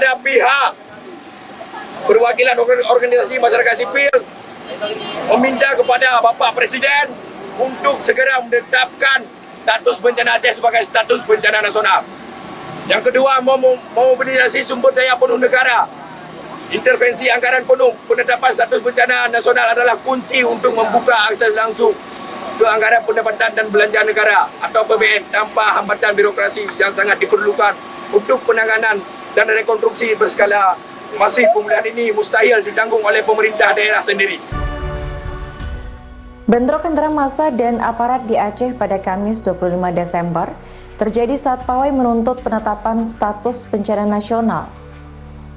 kepada pihak perwakilan organisasi masyarakat sipil meminta kepada Bapak Presiden untuk segera menetapkan status bencana Aceh sebagai status bencana nasional. Yang kedua, memobilisasi sumber daya penuh negara. Intervensi anggaran penuh. Penetapan status bencana nasional adalah kunci untuk membuka akses langsung ke anggaran pendapatan dan belanja negara atau APBN tanpa hambatan birokrasi yang sangat diperlukan untuk penanganan dan rekonstruksi berskala masif. Pemulihan ini mustahil ditanggung oleh pemerintah daerah sendiri. Bentrok antara massa dan aparat di Aceh pada Kamis 25 Desember terjadi saat pawai menuntut penetapan status bencana nasional.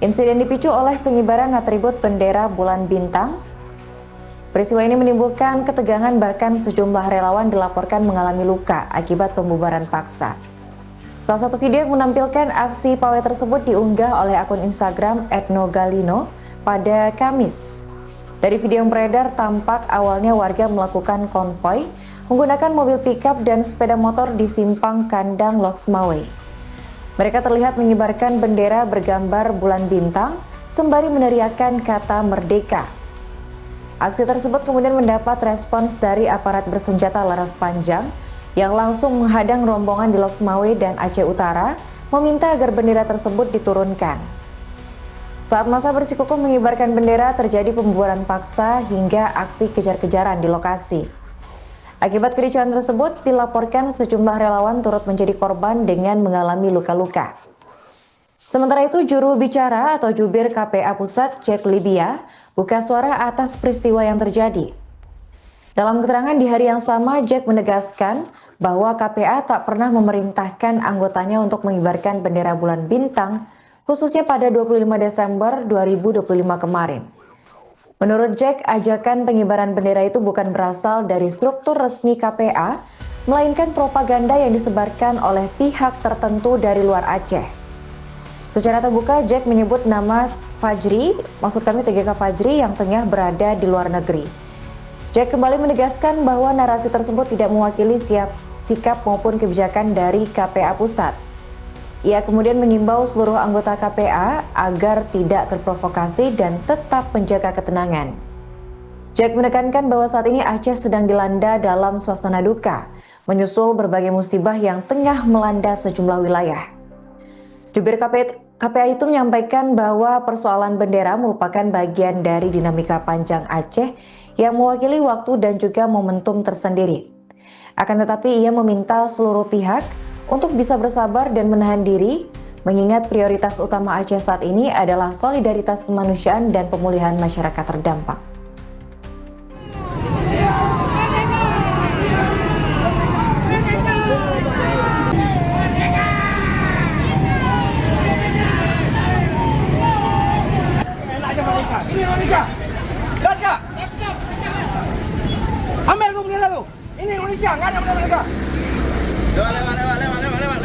Insiden dipicu oleh pengibaran atribut bendera bulan bintang. Peristiwa ini menimbulkan ketegangan, bahkan sejumlah relawan dilaporkan mengalami luka akibat pembubaran paksa. Salah satu video yang menampilkan aksi pawai tersebut diunggah oleh akun Instagram @nogalino pada Kamis. Dari video yang beredar, tampak awalnya warga melakukan konvoi menggunakan mobil pickup dan sepeda motor di simpang kandang Loksmawe. Mereka terlihat mengibarkan bendera bergambar bulan bintang sembari meneriakkan kata merdeka. Aksi tersebut kemudian mendapat respons dari aparat bersenjata laras panjang yang langsung menghadang rombongan di Loksmawe dan Aceh Utara, meminta agar bendera tersebut diturunkan. Saat massa bersikukuh mengibarkan bendera, terjadi pembubaran paksa hingga aksi kejar-kejaran di lokasi. Akibat kericuan tersebut, dilaporkan sejumlah relawan turut menjadi korban dengan mengalami luka-luka. Sementara itu, juru bicara atau jubir KPA Pusat, Jack Libya, buka suara atas peristiwa yang terjadi. Dalam keterangan di hari yang sama, Jack menegaskan bahwa KPA tak pernah memerintahkan anggotanya untuk mengibarkan bendera bulan bintang, khususnya pada 25 Desember 2025 kemarin. Menurut Jack, ajakan pengibaran bendera itu bukan berasal dari struktur resmi KPA, melainkan propaganda yang disebarkan oleh pihak tertentu dari luar Aceh. Secara terbuka, Jack menyebut nama Fajri, maksud kami TGK Fajri yang tengah berada di luar negeri. Jack kembali menegaskan bahwa narasi tersebut tidak mewakili sikap maupun kebijakan dari KPA Pusat. Ia kemudian mengimbau seluruh anggota KPA agar tidak terprovokasi dan tetap menjaga ketenangan. Jack menekankan bahwa saat ini Aceh sedang dilanda dalam suasana duka, menyusul berbagai musibah yang tengah melanda sejumlah wilayah. Jubir KPA itu menyampaikan bahwa persoalan bendera merupakan bagian dari dinamika panjang Aceh yang mewakili waktu dan juga momentum tersendiri. Akan tetapi ia meminta seluruh pihak untuk bisa bersabar dan menahan diri, mengingat prioritas utama Aceh saat ini adalah solidaritas kemanusiaan dan pemulihan masyarakat terdampak. Ini Indonesia. Gas kak? Ambil lu bendera lu. Ini Indonesia, nggak ada bendera mereka. Lewat.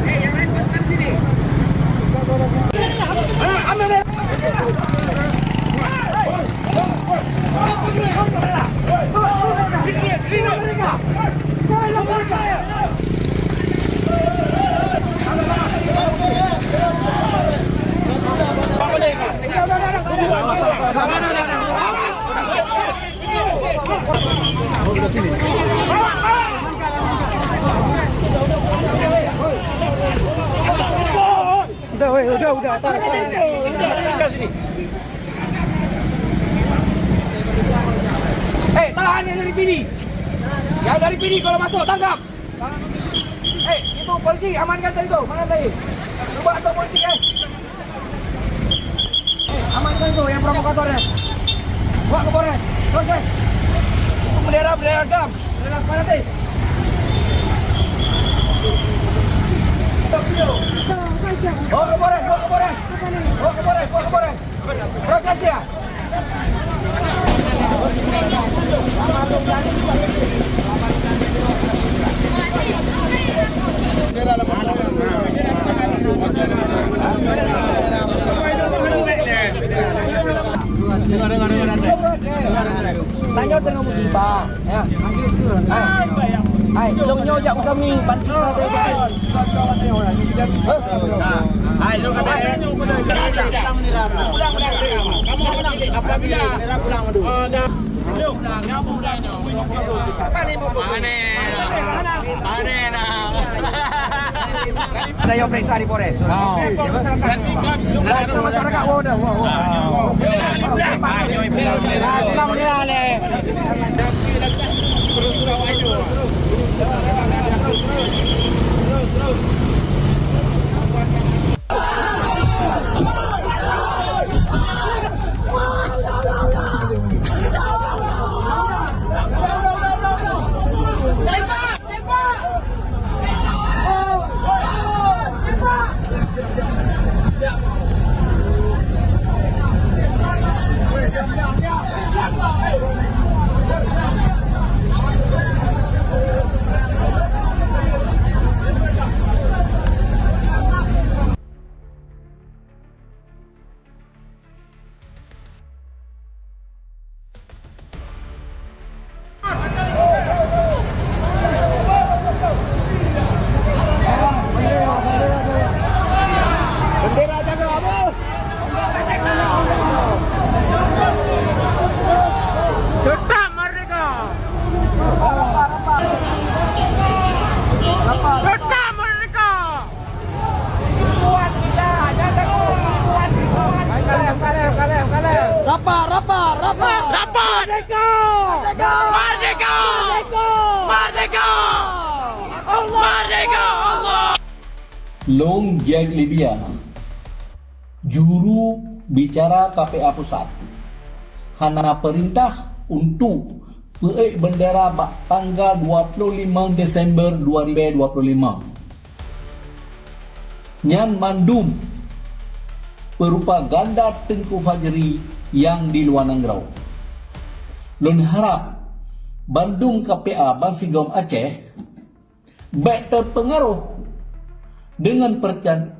Yang lain paskan sini. Ambil deh. Udah. Taruh sini. Tahan yang dari PD. Yang dari PD kalau masuk tangkap. Itu polisi, amankan tadi tu. Mana tadi? Cuba atau polisi amankan tu yang provokatornya. Bawa ke Polres. Proses. Itu bendera agam. Bendera mana tadi? Bawa ke Polres. Proses ya. Tanya tengah musibah, ya. Hai, tolong nyojak kami, bantu kita. Ayo kamera. Ada yang periksa di Polres. Masyarakat wadah. Bendera jaga apa? Tetap merdeka. Tetap merdeka. Tuan kita, jangan tuan. Kalem. Rapa. Merdeka. Allah. Long Jag Libya, juru bicara KPA Pusat, hana perintah untuk peik bendera tanggal 25 Desember 2025. Nyan mandum berupa ganda Tengku Fajri yang di luar Nangrau. Lun harap Bandung KPA Bansigom Aceh baik terpengaruh dengan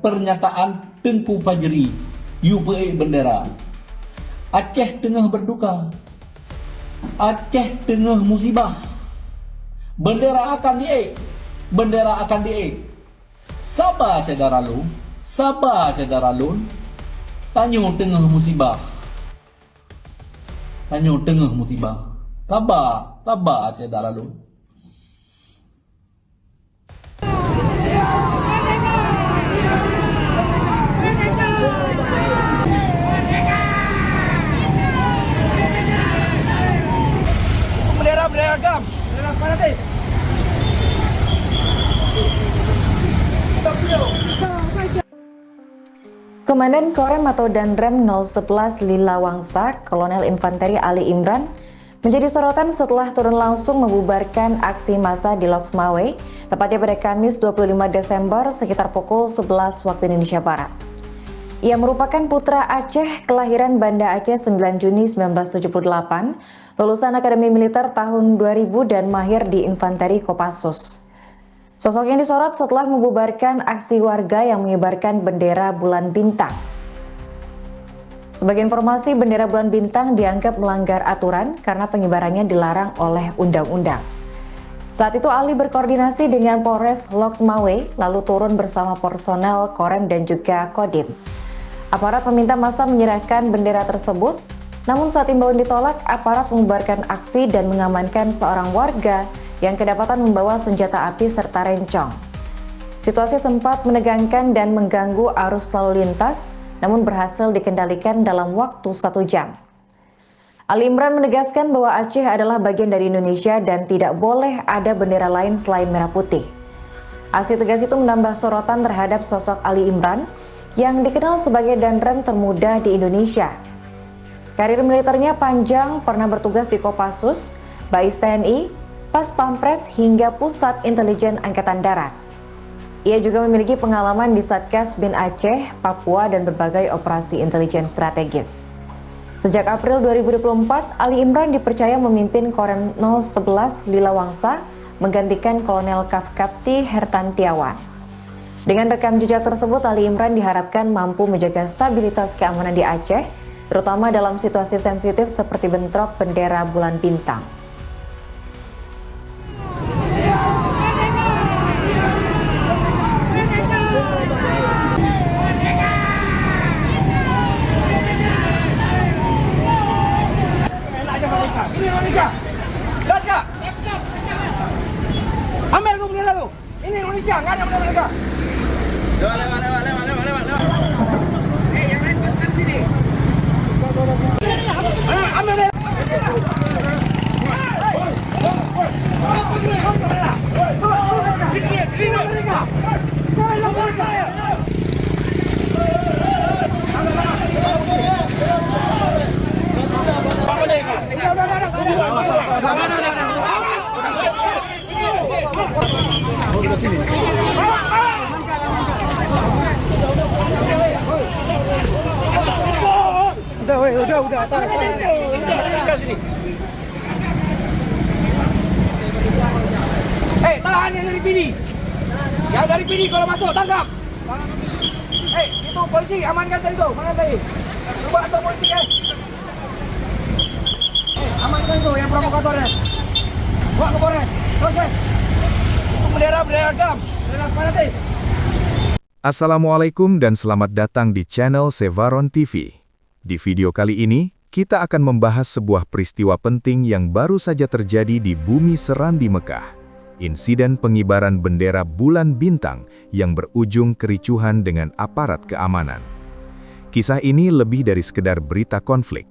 pernyataan Tengku Fajri UPA bendera. Aceh tengah berduka, Aceh tengah musibah. Bendera akan diek. Sabar saudara lun. Tanyo tengah musibah. Sabar saudara lun. Bendera agam. Bendera fanatik. Komandan Korem atau Danrem 011 Lila Wangsa, Kolonel Infanteri Ali Imran, menjadi sorotan setelah turun langsung membubarkan aksi massa di Loksmawe, tepatnya pada Kamis 25 Desember sekitar pukul 11 waktu Indonesia Barat. Ia merupakan putra Aceh kelahiran Banda Aceh 9 Juni 1978, lulusan Akademi Militer tahun 2000 dan mahir di Infanteri Kopassus. Sosok yang disorot setelah membubarkan aksi warga yang mengibarkan bendera bulan bintang. Sebagai informasi, bendera bulan bintang dianggap melanggar aturan karena pengibarannya dilarang oleh undang-undang. Saat itu Ali berkoordinasi dengan Polres Loksmawe lalu turun bersama personel Korem dan juga Kodim. Aparat meminta massa menyerahkan bendera tersebut, namun saat imbauan ditolak, aparat membubarkan aksi dan mengamankan seorang warga yang kedapatan membawa senjata api serta rencong. Situasi sempat menegangkan dan mengganggu arus lalu lintas, namun berhasil dikendalikan dalam waktu 1 jam. Ali Imran menegaskan bahwa Aceh adalah bagian dari Indonesia dan tidak boleh ada bendera lain selain merah putih. Aksi tegas itu menambah sorotan terhadap sosok Ali Imran yang dikenal sebagai Danrem termuda di Indonesia. Karir militernya panjang, pernah bertugas di Kopassus, Bais TNI, Pas Pampres hingga Pusat Intelijen Angkatan Darat. Ia juga memiliki pengalaman di Satgas Bin Aceh, Papua dan berbagai operasi intelijen strategis. Sejak April 2024, Ali Imran dipercaya memimpin Korem 011 Lila Wangsa menggantikan Kolonel Kafkapti Hertantiawan. Dengan rekam jejak tersebut, Ali Imran diharapkan mampu menjaga stabilitas keamanan di Aceh, terutama dalam situasi sensitif seperti bentrok bendera bulan bintang. Jangan yang mereka. Yang lain paskan sini. Ambil deh. Tahan yang dari PD. Yang dari PD kalau masuk tangkap. Itu polisi amankan tadi tu. Mana tadi? Cuba atau polisi kan? Amankan tu yang provokatornya. Bawa ke Polres. Proses. Itu bendera agam. Bendera mana tadi? Assalamualaikum dan selamat datang di channel Sevaron TV. Di video kali ini, kita akan membahas sebuah peristiwa penting yang baru saja terjadi di Bumi Serambi Mekah. Insiden pengibaran bendera bulan bintang yang berujung kericuhan dengan aparat keamanan. Kisah ini lebih dari sekedar berita konflik.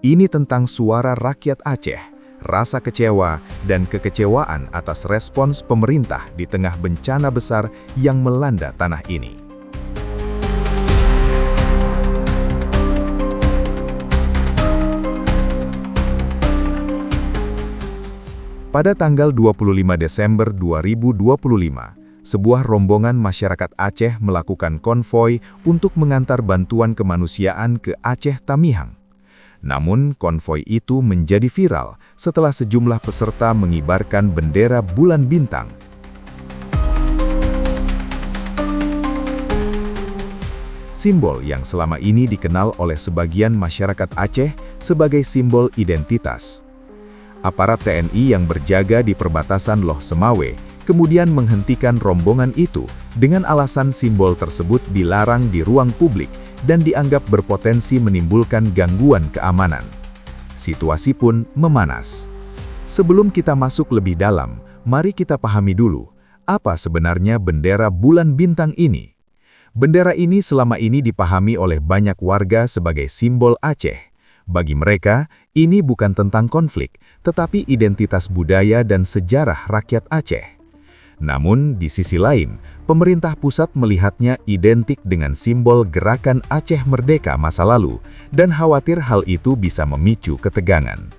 Ini tentang suara rakyat Aceh, rasa kecewa dan kekecewaan atas respons pemerintah di tengah bencana besar yang melanda tanah ini. Pada tanggal 25 Desember 2025, sebuah rombongan masyarakat Aceh melakukan konvoi untuk mengantar bantuan kemanusiaan ke Aceh Tamihang. Namun, konvoi itu menjadi viral setelah sejumlah peserta mengibarkan bendera bulan bintang. Simbol yang selama ini dikenal oleh sebagian masyarakat Aceh sebagai simbol identitas. Aparat TNI yang berjaga di perbatasan Loh Semawe kemudian menghentikan rombongan itu dengan alasan simbol tersebut dilarang di ruang publik dan dianggap berpotensi menimbulkan gangguan keamanan. Situasi pun memanas. Sebelum kita masuk lebih dalam, mari kita pahami dulu, apa sebenarnya bendera bulan bintang ini? Bendera ini selama ini dipahami oleh banyak warga sebagai simbol Aceh. Bagi mereka, ini bukan tentang konflik, tetapi identitas budaya dan sejarah rakyat Aceh. Namun, di sisi lain, pemerintah pusat melihatnya identik dengan simbol gerakan Aceh Merdeka masa lalu, dan khawatir hal itu bisa memicu ketegangan.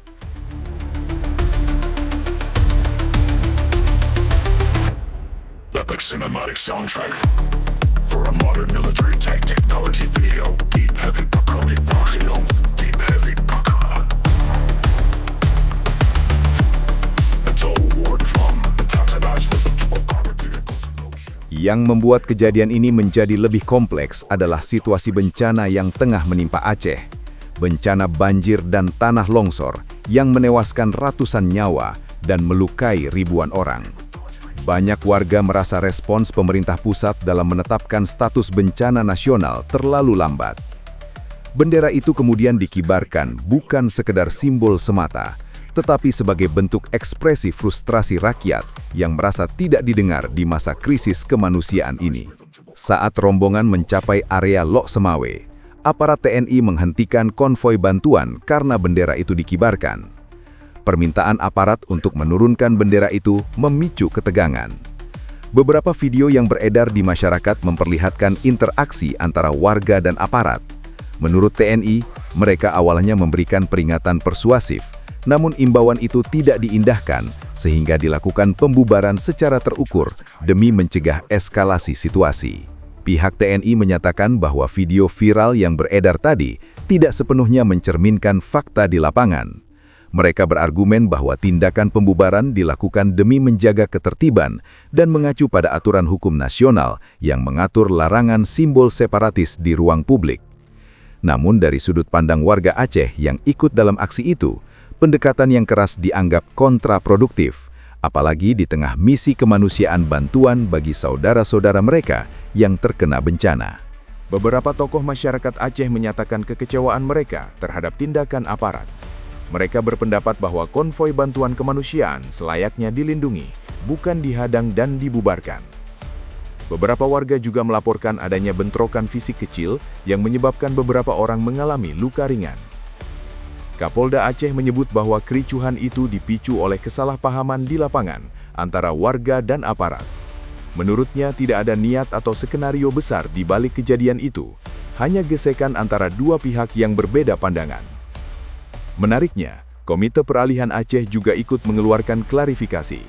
Epic cinematic soundtrack for a modern military tech technology video. Deep heavy pakali pakilong. Deep heavy pakala. Metal war drum. Antagonized with the dual power vehicles in motion. Yang membuat kejadian ini menjadi lebih kompleks adalah situasi bencana yang tengah menimpa Aceh. Bencana banjir dan tanah longsor yang menewaskan ratusan nyawa dan melukai ribuan orang. Banyak warga merasa respons pemerintah pusat dalam menetapkan status bencana nasional terlalu lambat. Bendera itu kemudian dikibarkan bukan sekedar simbol semata, tetapi sebagai bentuk ekspresi frustrasi rakyat yang merasa tidak didengar di masa krisis kemanusiaan ini. Saat rombongan mencapai area Loh Semawe, aparat TNI menghentikan konvoi bantuan karena bendera itu dikibarkan. Permintaan aparat untuk menurunkan bendera itu memicu ketegangan. Beberapa video yang beredar di masyarakat memperlihatkan interaksi antara warga dan aparat. Menurut TNI, mereka awalnya memberikan peringatan persuasif, namun imbauan itu tidak diindahkan sehingga dilakukan pembubaran secara terukur demi mencegah eskalasi situasi. Pihak TNI menyatakan bahwa video viral yang beredar tadi tidak sepenuhnya mencerminkan fakta di lapangan. Mereka berargumen bahwa tindakan pembubaran dilakukan demi menjaga ketertiban dan mengacu pada aturan hukum nasional yang mengatur larangan simbol separatis di ruang publik. Namun dari sudut pandang warga Aceh yang ikut dalam aksi itu, pendekatan yang keras dianggap kontraproduktif, apalagi di tengah misi kemanusiaan bantuan bagi saudara-saudara mereka yang terkena bencana. Beberapa tokoh masyarakat Aceh menyatakan kekecewaan mereka terhadap tindakan aparat. Mereka berpendapat bahwa konvoi bantuan kemanusiaan selayaknya dilindungi, bukan dihadang dan dibubarkan. Beberapa warga juga melaporkan adanya bentrokan fisik kecil yang menyebabkan beberapa orang mengalami luka ringan. Kapolda Aceh menyebut bahwa kericuhan itu dipicu oleh kesalahpahaman di lapangan antara warga dan aparat. Menurutnya tidak ada niat atau skenario besar di balik kejadian itu, hanya gesekan antara dua pihak yang berbeda pandangan. Menariknya, Komite Peralihan Aceh juga ikut mengeluarkan klarifikasi.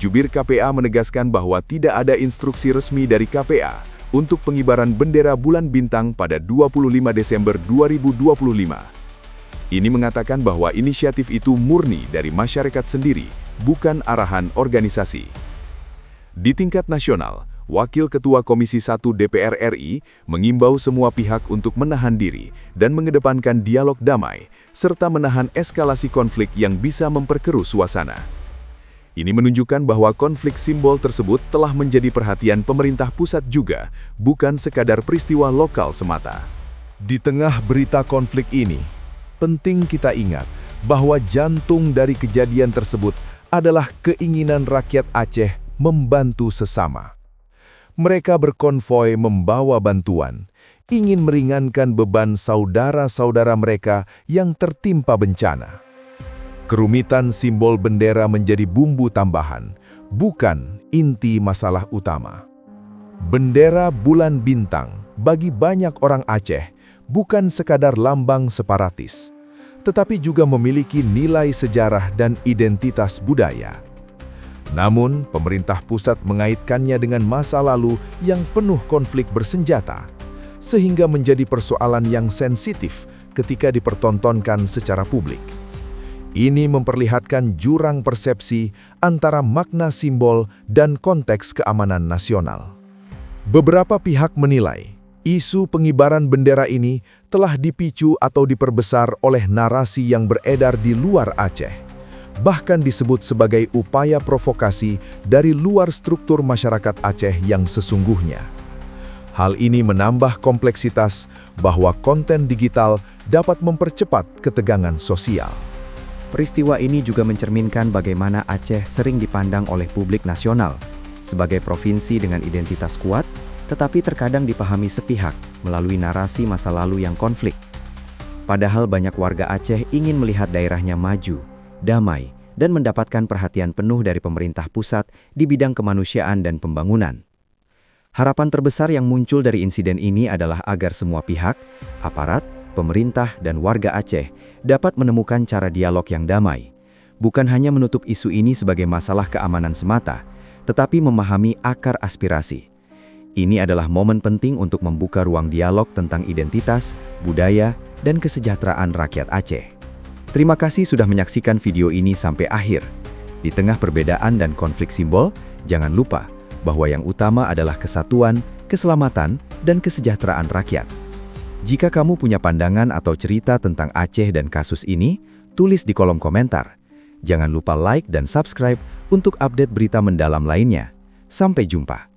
Jubir KPA menegaskan bahwa tidak ada instruksi resmi dari KPA untuk pengibaran bendera bulan bintang pada 25 Desember 2025. Ini mengatakan bahwa inisiatif itu murni dari masyarakat sendiri, bukan arahan organisasi. Di tingkat nasional, Wakil Ketua Komisi 1 DPR RI mengimbau semua pihak untuk menahan diri dan mengedepankan dialog damai, serta menahan eskalasi konflik yang bisa memperkeruh suasana. Ini menunjukkan bahwa konflik simbol tersebut telah menjadi perhatian pemerintah pusat juga, bukan sekadar peristiwa lokal semata. Di tengah berita konflik ini, penting kita ingat bahwa jantung dari kejadian tersebut adalah keinginan rakyat Aceh membantu sesama. Mereka berkonvoi membawa bantuan, ingin meringankan beban saudara-saudara mereka yang tertimpa bencana. Kerumitan simbol bendera menjadi bumbu tambahan, bukan inti masalah utama. Bendera bulan bintang bagi banyak orang Aceh bukan sekadar lambang separatis, tetapi juga memiliki nilai sejarah dan identitas budaya. Namun, pemerintah pusat mengaitkannya dengan masa lalu yang penuh konflik bersenjata, sehingga menjadi persoalan yang sensitif ketika dipertontonkan secara publik. Ini memperlihatkan jurang persepsi antara makna simbol dan konteks keamanan nasional. Beberapa pihak menilai, isu pengibaran bendera ini telah dipicu atau diperbesar oleh narasi yang beredar di luar Aceh, bahkan disebut sebagai upaya provokasi dari luar struktur masyarakat Aceh yang sesungguhnya. Hal ini menambah kompleksitas bahwa konten digital dapat mempercepat ketegangan sosial. Peristiwa ini juga mencerminkan bagaimana Aceh sering dipandang oleh publik nasional sebagai provinsi dengan identitas kuat, tetapi terkadang dipahami sepihak melalui narasi masa lalu yang konflik. Padahal banyak warga Aceh ingin melihat daerahnya maju, damai, dan mendapatkan perhatian penuh dari pemerintah pusat di bidang kemanusiaan dan pembangunan. Harapan terbesar yang muncul dari insiden ini adalah agar semua pihak, aparat, pemerintah, dan warga Aceh dapat menemukan cara dialog yang damai, bukan hanya menutup isu ini sebagai masalah keamanan semata, tetapi memahami akar aspirasi. Ini adalah momen penting untuk membuka ruang dialog tentang identitas, budaya, dan kesejahteraan rakyat Aceh. Terima kasih sudah menyaksikan video ini sampai akhir. Di tengah perbedaan dan konflik simbol, jangan lupa bahwa yang utama adalah kesatuan, keselamatan, dan kesejahteraan rakyat. Jika kamu punya pandangan atau cerita tentang Aceh dan kasus ini, tulis di kolom komentar. Jangan lupa like dan subscribe untuk update berita mendalam lainnya. Sampai jumpa.